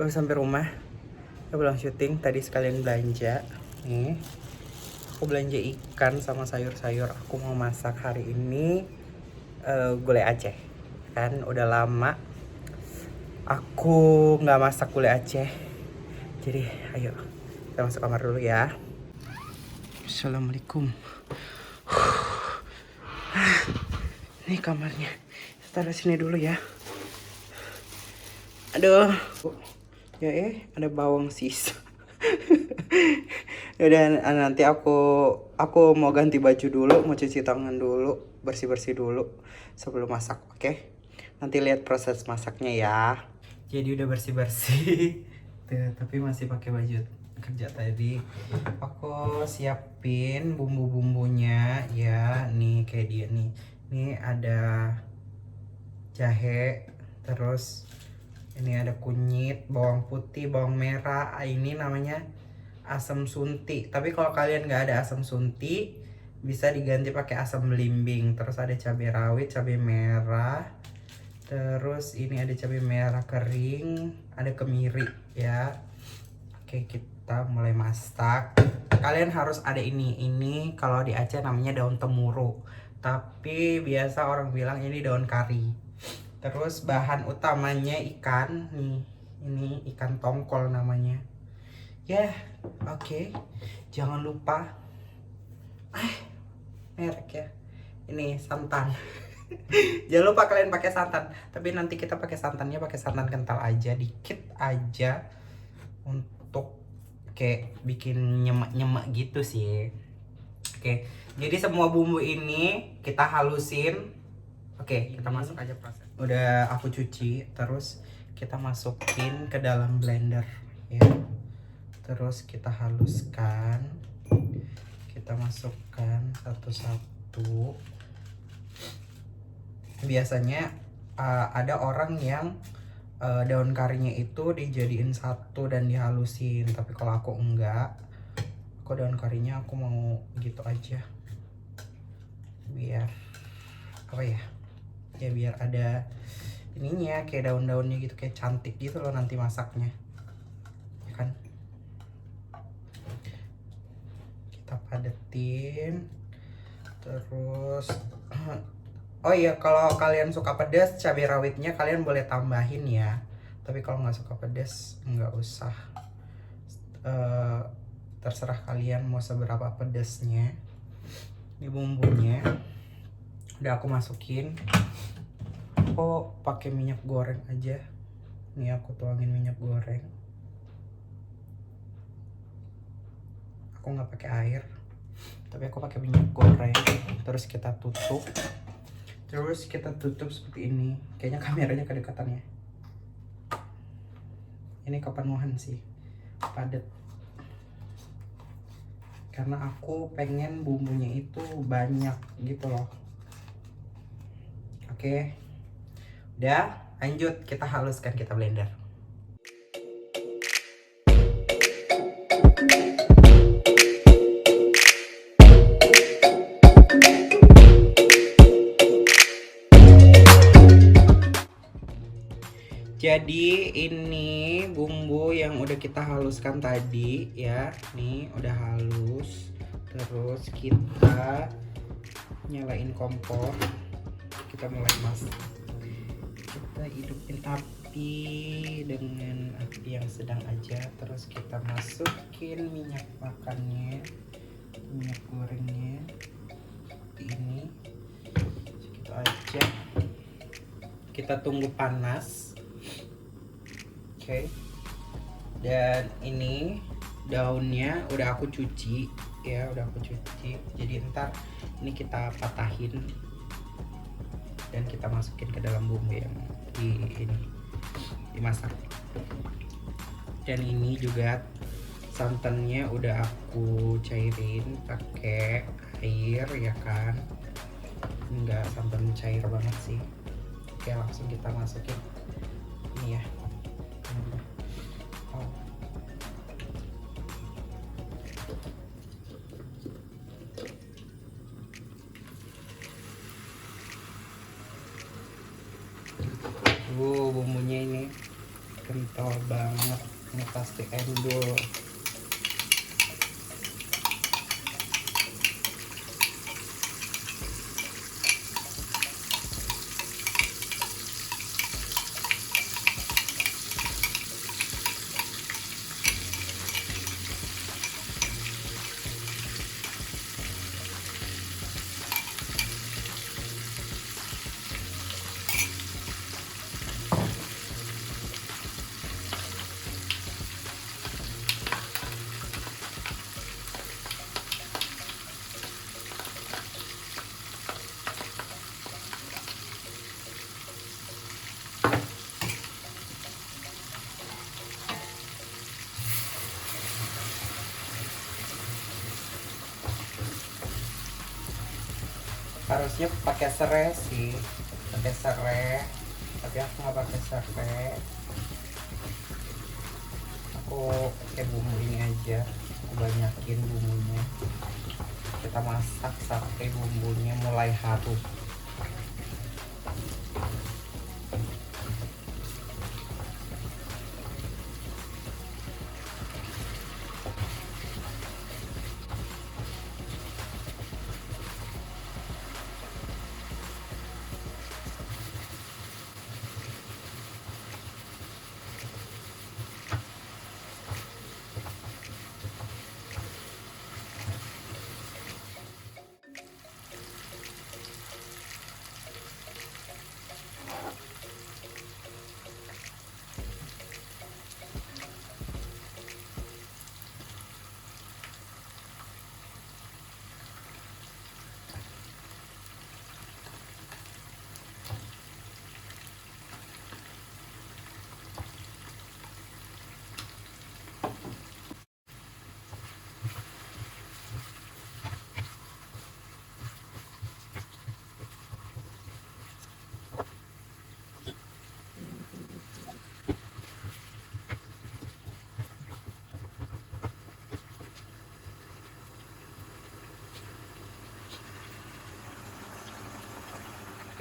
Baru sampai rumah, kita pulang syuting. Tadi sekalian belanja. Nih, aku belanja ikan sama sayur-sayur. Aku mau masak hari ini gulai Aceh. Kan udah lama aku nggak masak gulai Aceh. Jadi ayo kita masuk kamar dulu ya. Assalamualaikum. Ini kamarnya. Kita taruh sini dulu ya. Aduh. Ya ada bawang sisa. Udah nanti aku mau ganti baju dulu, mau cuci tangan dulu, bersih-bersih dulu sebelum masak, oke? Nanti lihat proses masaknya ya. Jadi udah bersih-bersih. Tuh, tapi masih pakai baju kerja tadi. Aku siapin bumbu-bumbunya ya. Nih kayak dia nih. Ini ada jahe, terus ini ada kunyit, bawang putih, bawang merah. Ini namanya asam sunti. Tapi kalau kalian nggak ada asam sunti, bisa diganti pakai asam belimbing. Terus ada cabai rawit, cabai merah. Terus ini ada cabai merah kering, ada kemiri ya. Oke, kita mulai masak. Kalian harus ada ini. Ini kalau di Aceh namanya daun temuru. Tapi biasa orang bilang ini daun kari. Terus bahan utamanya ikan nih, ini ikan tongkol namanya ya. Oke. Jangan lupa merek ya, ini santan. Jangan lupa kalian pakai santan, tapi nanti kita pakai santannya pakai santan kental aja, dikit aja, untuk kayak bikin nyemek-nyemek gitu sih. Oke, jadi semua bumbu ini kita halusin. Oke, kita masuk aja proses. Udah aku cuci, terus kita masukin ke dalam blender ya. Terus kita haluskan. Kita masukkan satu-satu. Biasanya ada orang yang daun karinya itu dijadiin satu dan dihalusin, tapi kalau aku enggak. Aku daun karinya aku mau gitu aja. Biar apa ya? Ya biar ada ininya, kayak daun-daunnya gitu, kayak cantik gitu loh nanti masaknya ya kan. Kita padetin terus. Oh iya, kalau kalian suka pedas, cabai rawitnya kalian boleh tambahin ya, tapi kalau nggak suka pedas nggak usah. Terserah kalian mau seberapa pedasnya. Ini bumbunya udah aku masukin. Aku pakai minyak goreng aja. Nih aku tuangin minyak goreng. Aku nggak pakai air, tapi aku pakai minyak goreng. Terus kita tutup. Terus kita tutup seperti ini. Kayaknya kameranya kedekatan ya. Ini kepenuhan sih, padat. Karena aku pengen bumbunya itu banyak gitu loh. Oke. Udah, lanjut kita haluskan, kita blender. Jadi ini bumbu yang udah kita haluskan tadi ya. Nih udah halus. Terus kita nyalain kompor. Kita mulai masak. Kita hidupin api dengan api yang sedang aja. Terus kita masukin minyak makannya, minyak gorengnya seperti ini. Segitu aja. Kita tunggu panas. Oke. Dan ini daunnya udah aku cuci ya, udah aku cuci. Jadi ntar ini kita patahin dan kita masukin ke dalam bumbu yang dimasak. Dan ini juga santannya udah aku cairin pakai air ya kan. Enggak santan cair banget sih. Oke, langsung kita masukin ini ya. Bumbunya ini kental banget, ini pasti endul. Harusnya pakai serai sih, pakai serai, tapi aku nggak pakai serai. Aku pakai bumbu ini aja, aku banyakin bumbunya. Kita masak sampai bumbunya mulai harum.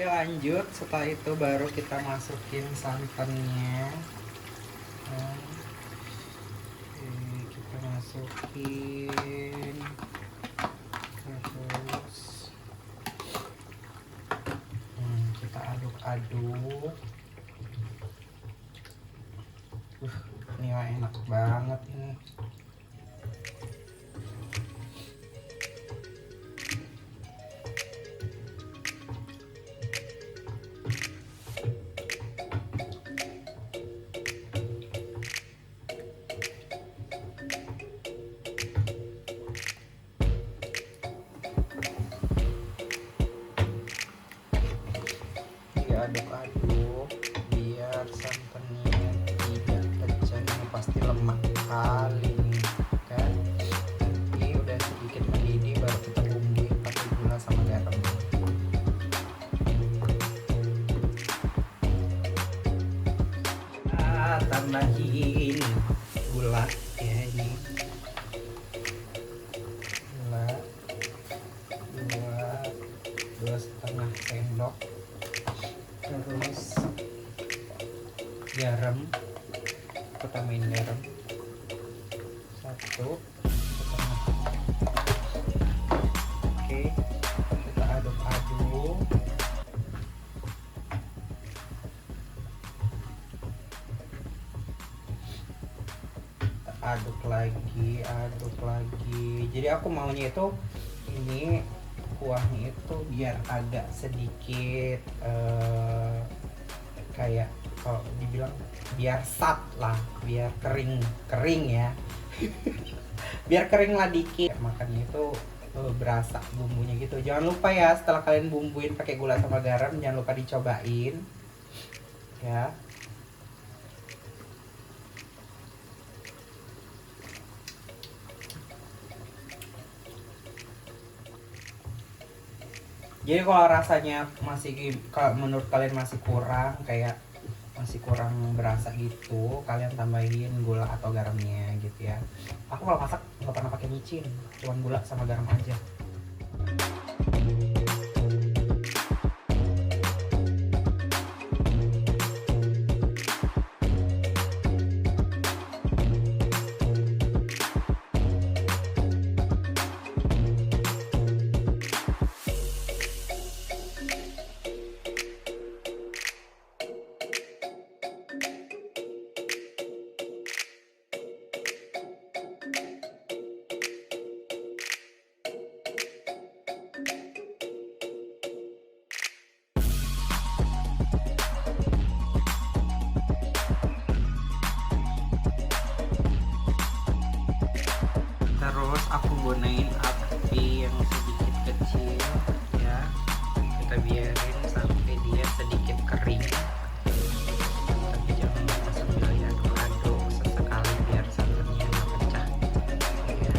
Oke, lanjut. Setelah itu baru kita masukin santannya. Nah, oke, kita masukin terus kita aduk-aduk. Ini enak banget ini. Aduk-aduk biar santannya tidak pecah. Ini pasti lemak kali nih kan. Nanti udah sedikit mendidih baru kita bumbuin pakai gula sama garam. Tambahin gula ya, ini gula 2,5 sendok. Terus garam, aku tambahin garam 1,5. Oke, kita aduk-aduk. Aduk lagi. Jadi aku maunya itu ini kuahnya itu biar agak sedikit kayak kalau dibilang biar sat lah, biar kering ya. Biar kering lah dikit, makanya itu berasa bumbunya gitu. Jangan lupa ya, setelah kalian bumbuin pakai gula sama garam, jangan lupa dicobain ya. Jadi kalau rasanya masih, kalau menurut kalian masih kurang, kayak masih kurang berasa gitu, kalian tambahin gula atau garamnya gitu ya. Aku kalau masak nggak pernah pakai micin, cuman gula sama garam aja. gunain api yang sedikit kecil ya, kita biarin sampai dia sedikit kering, tapi jangan lupa sambil diaduk-aduk sesekali biar santannya nggak pecah ya.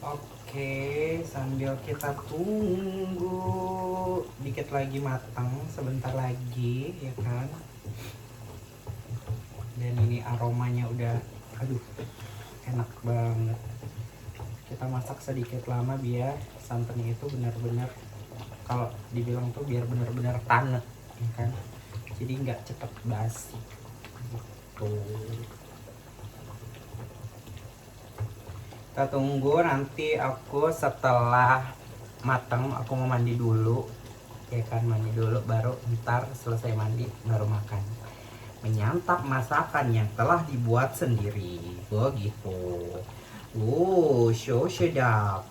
Oke, kita Oke, sambil kita tunggu dikit lagi matang, sebentar lagi ya kan. Dan ini aromanya udah, aduh, enak banget. Kita masak sedikit lama biar santannya itu benar-benar, kalau dibilang tuh biar benar-benar tanek ya kan. Jadi nggak cepet basi gitu. Kita tunggu, nanti aku setelah matang aku mau mandi dulu ya kan, mandi dulu baru ntar selesai mandi baru makan, menyantap masakan yang telah dibuat sendiri begitu. So sedap.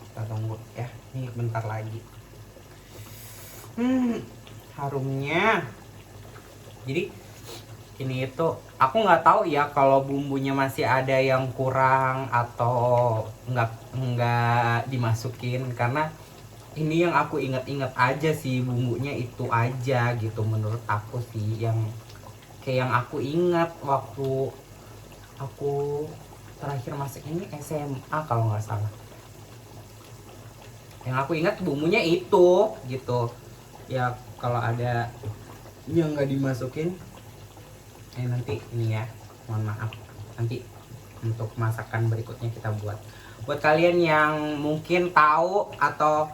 Kita tunggu ya, ini bentar lagi. Harumnya. Jadi ini itu aku nggak tahu ya kalau bumbunya masih ada yang kurang atau nggak dimasukin, karena ini yang aku ingat-ingat aja sih, bumbunya itu aja gitu menurut aku sih, yang kayak yang aku ingat waktu aku terakhir masak ini SMA kalau nggak salah. Yang aku ingat bumbunya itu gitu ya. Kalau ada yang nggak dimasukin nanti ini ya, mohon maaf, nanti untuk masakan berikutnya kita buat kalian yang mungkin tahu atau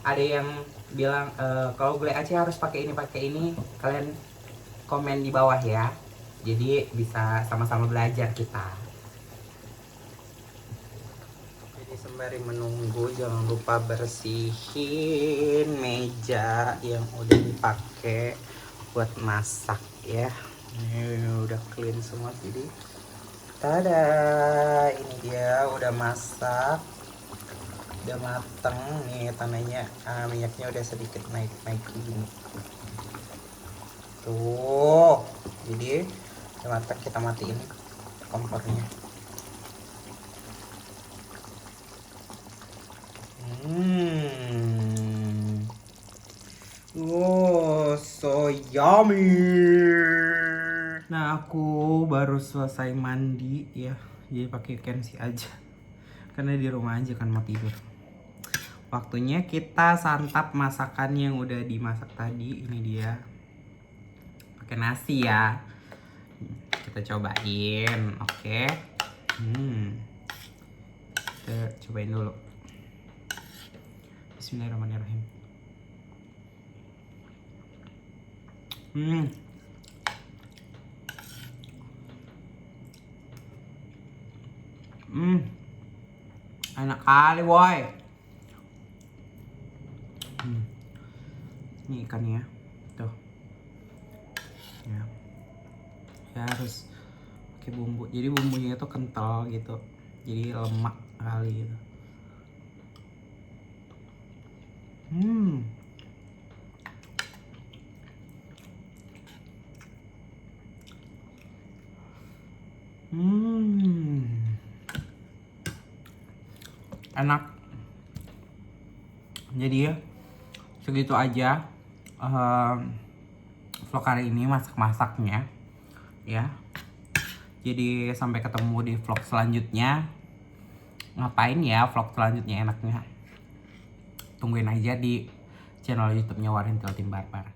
ada yang bilang kalau gulai Aceh harus pakai ini, kalian komen di bawah ya, jadi bisa sama-sama belajar kita. Sembari menunggu jangan lupa bersihin meja yang udah dipakai buat masak ya. Ini udah clean semua, jadi tada, ini dia udah masak, udah mateng nih tandanya. Minyaknya udah sedikit naik gini tuh, jadi udah mateng. Kita matiin kompornya. So yummy. Nah, aku baru selesai mandi ya, jadi pakai kensi aja karena di rumah aja kan mau tidur. Waktunya kita santap masakan yang udah dimasak tadi. Ini dia, pakai nasi ya, kita cobain. Oke. Kita cobain dulu. Bismillahirrahmanirrahim. Enak kali boy. Ini ikannya tuh ya, harus pakai bumbu, jadi bumbunya itu kental gitu, jadi lemak kali gitu. Enak. Jadi ya segitu aja vlog hari ini, masak-masaknya ya. Jadi sampai ketemu di vlog selanjutnya. Ngapain ya vlog selanjutnya enaknya? Tungguin aja di channel YouTube-nya Warintil Tim Barbar.